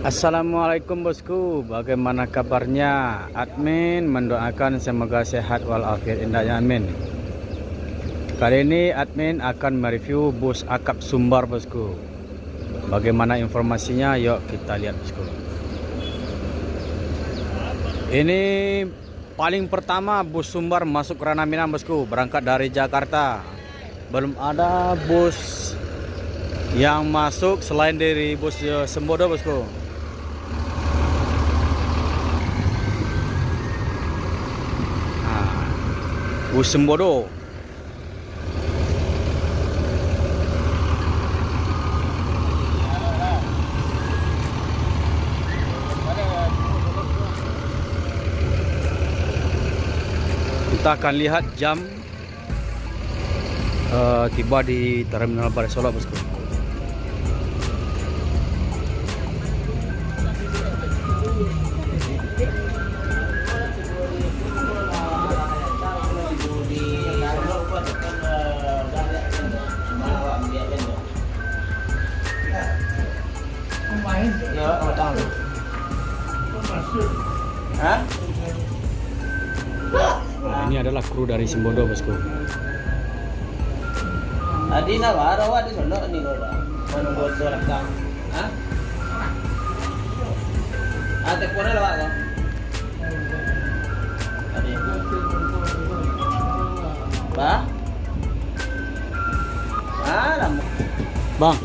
Assalamualaikum bosku, bagaimana kabarnya? Admin mendoakan semoga sehat walafiat indahnya, amin. Kali ini admin akan mereview bus akap Sumbar bosku. Bagaimana informasinya? Yuk kita lihat bosku. Ini paling pertama bus Sumbar masuk Ranah Minang bosku, berangkat dari Jakarta. Belum ada bus yang masuk selain dari bus Sembodo bosku. Bus Sembodo. Kita akan lihat jam tiba di Terminal Balai Solok bosku. Ini adalah kru dari Sembodo bosku. Adi na ba? Araw adi solo ni ko ba? Ano ko surat ka? Ha? Ate ko na lawa ko. Adi. Ba? Alam. Bang,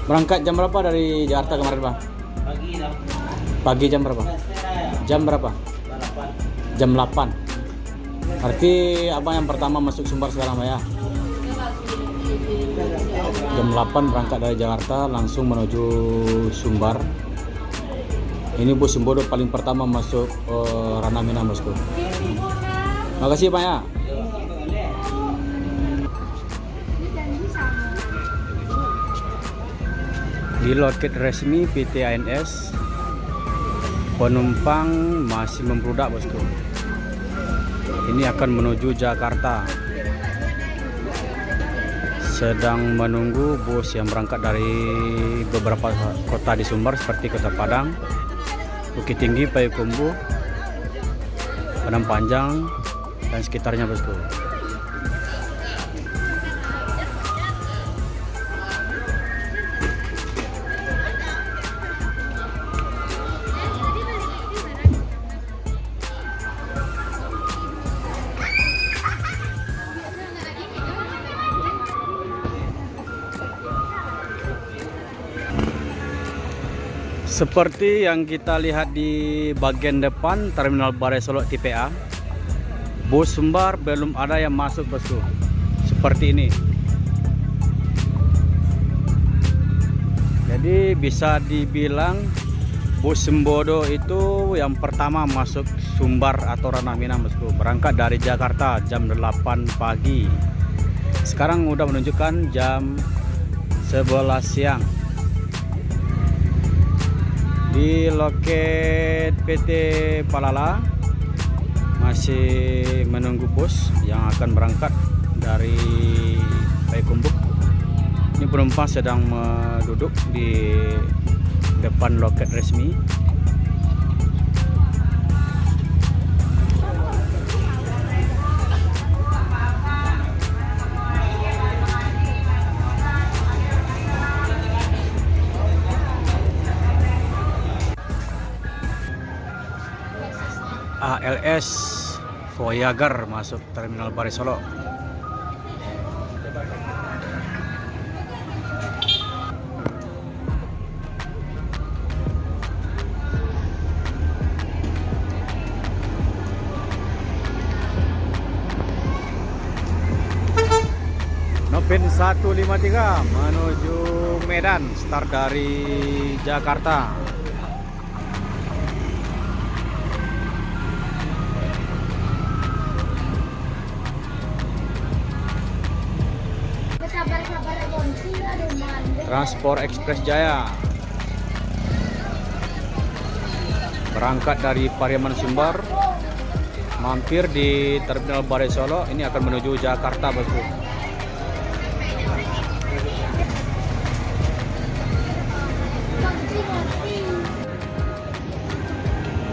berangkat jam berapa dari Jakarta kemarin bang? Pagi na. Pagi jam berapa? Jam berapa? Jam 8. Berarti abang yang pertama masuk Sumbar sekarang ya? Jam 8 berangkat dari Jakarta langsung menuju Sumbar. Ini bus Sembodo paling pertama masuk Ranah Minang bosku. Makasih Pak ya. Di loket resmi PT ANS, penumpang masih membludak bosku. Ini akan menuju Jakarta. Sedang menunggu bus yang berangkat dari beberapa kota di Sumbar seperti Kota Padang, Bukit Tinggi, Payakumbuh, Padang Panjang dan sekitarnya bosku. Seperti yang kita lihat di bagian depan Terminal Balai Solok TPA, bus Sumbar belum ada yang masuk bosku. Seperti ini. Jadi bisa dibilang bus Sembodo itu yang pertama masuk Sumbar atau Ranah Minang bosku. Berangkat dari Jakarta jam 8 pagi. Sekarang udah menunjukkan jam 11 siang. Di loket PT Palala masih menunggu bus yang akan berangkat dari Payakumbuh. Ini penumpang sedang duduk di depan loket resmi. ALS Voyager masuk Terminal Balai Solok. Nopin 153 menuju Medan, start dari Jakarta. Transport Express Jaya berangkat dari Pariaman Sumbar, mampir di Terminal Balai Solok. Ini akan menuju Jakarta bosku. Pag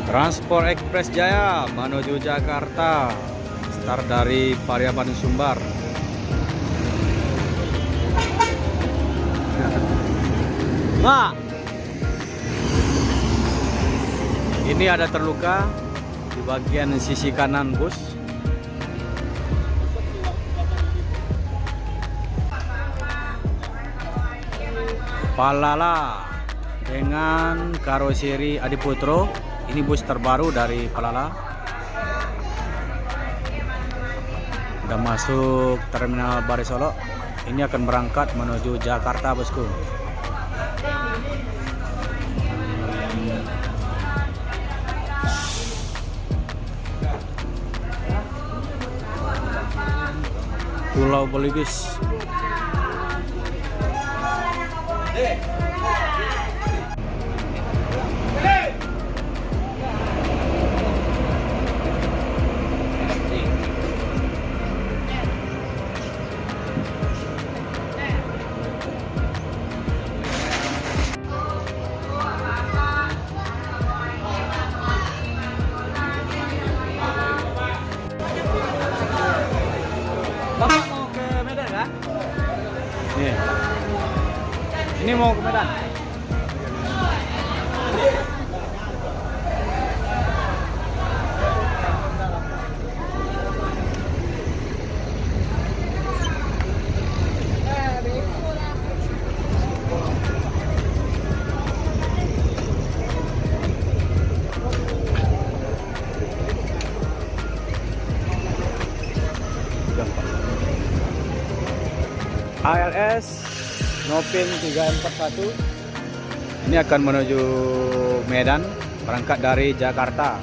Transport Express Jaya menuju Jakarta. Start dari Pariaman Sumbar. Pak, ini ada terluka di bagian sisi kanan bus. Palala dengan karoseri Adiputro. Ini bus terbaru dari Palala. Udah masuk terminal Barisolo. Ini akan berangkat menuju Jakarta, bosku. Pulau Belibis. Bapak mau ke Medan kan? Nih. Ini mau ke Medan. ALS Nopin 341 ini akan menuju Medan, berangkat dari Jakarta.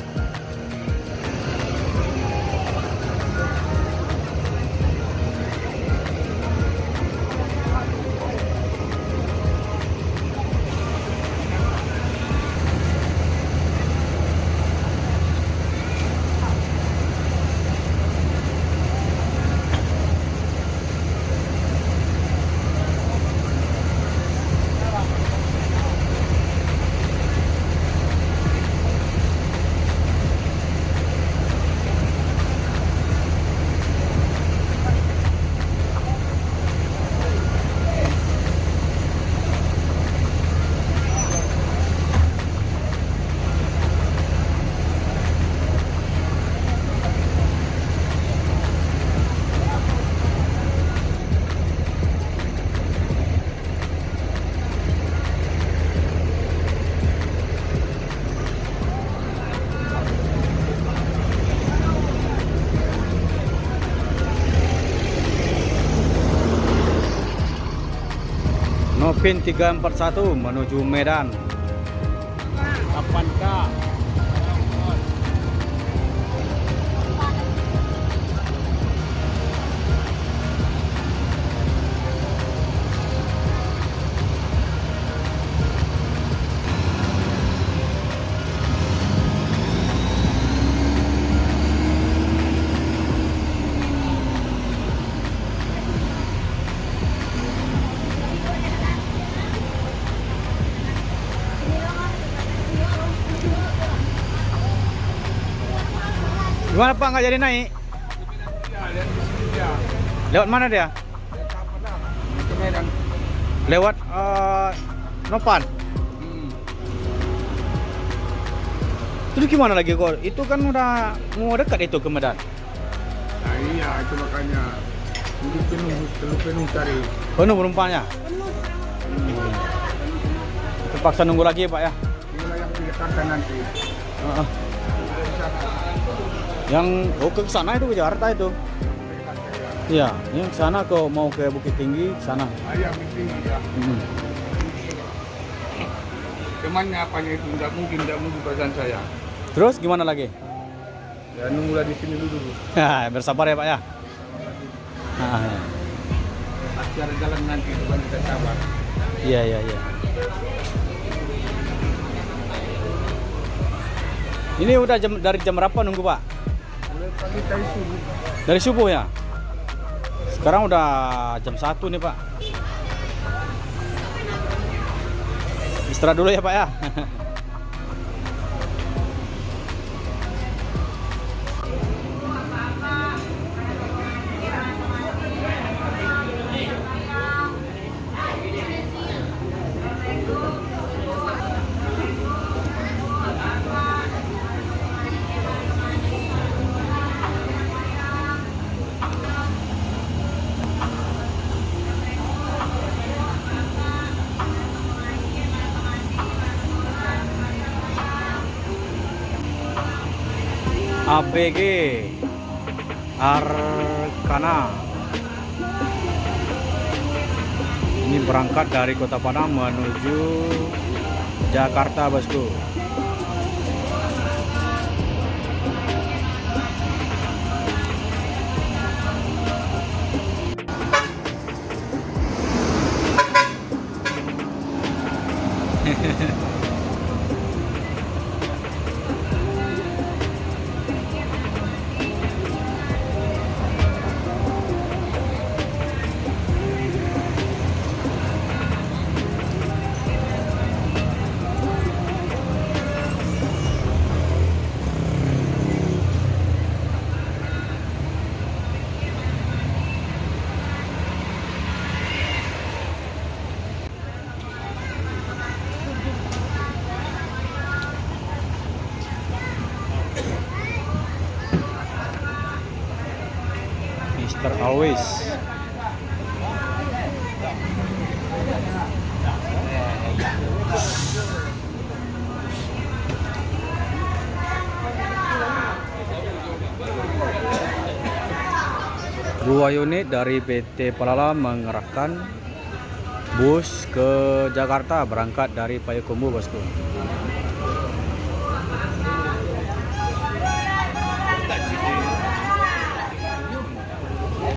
Nopin 341 menuju Medan. 8K. Gimana Pak, nggak jadi naik? Lewat mana dia? Lewat Nopan. Terus gimana lagi kok? Itu kan udah mau dekat itu ke Medan. Nah, iya, itu makanya terlalu penuh cari. Penuh penumpangnya. Terpaksa nunggu lagi Pak ya. Inilah yang di Jakarta nanti. Yang ke sana itu ke Jakarta itu. Iya, yang ke sana kok mau ke Bukit Tinggi ke sana. Ayah meeting ya. Temannya apanya itu tidak mungkin perasaan saya. Terus gimana lagi? Ya nunggulah di sini dulu. Bersabar ya Pak ya. Pasti ada jalan nanti, itu kan kita sabar. Iya. Ini udah dari jam berapa nunggu Pak? Mulai pagi dari subuh. Dari subuh ya? Sekarang udah jam 1 nih Pak. Istirahat dulu ya Pak ya. ABG Arkana. Ini berangkat dari Kota Padang menuju Jakarta, bosku. Mr. Always. Dua unit dari PT Palala mengerahkan bus ke Jakarta berangkat dari Payakumbuh, bosku.